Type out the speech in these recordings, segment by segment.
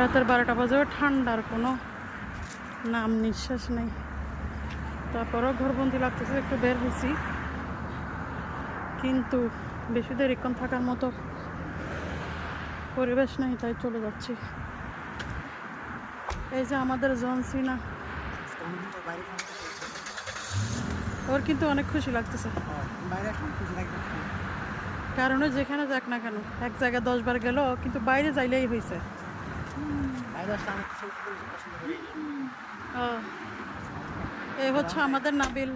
রাতের 12টা বাজেও ঠান্ডার কোনো নাম নিঃশ্বাস নেই। তারপরও ঘরবন্দি লাগতেছে, একটু বের হয়েছি, কিন্তু বেশি দেরিক্ষণ থাকার মতো পরিবেশ নেই, তাই চলে যাচ্ছি। এই যে আমাদের জনসিনা, ওর কিন্তু অনেক খুশি লাগতেছে, কারণ যেখানে যাক না কেন এক জায়গায় 10 বার গেল, কিন্তু বাইরে যাইলেই হয়েছে। এই হচ্ছে আমাদের Nabil.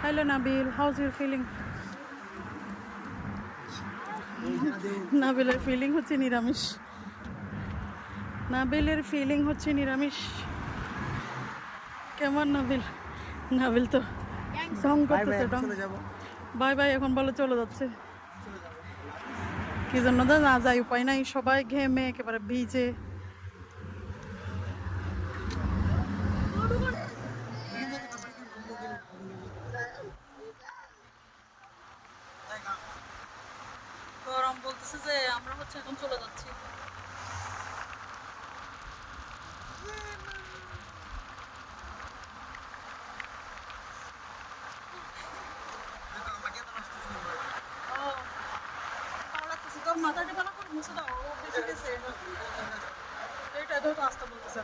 Hello Nabil, how's your feeling? নাবিলের ফিলিং হচ্ছে নিরামিষ। নাবিলের ফিলিং হচ্ছে নিরামিষ। কেমন নাবিল? নাবিল তো ঢং করতেছে, ঢং। বাই বাই এখন বলে চলে যাচ্ছে। কি জন্য তো না যায়, উপায় নাই, সবাই ঘেমে একেবারে ভিজে। গরম বলতেছে যে আমরা হচ্ছে এখন চলে যাচ্ছি। মাথাটা ভালো করে মুছে দাও, ও বেশি গেছে, এটা তো আসতে বলতেছে।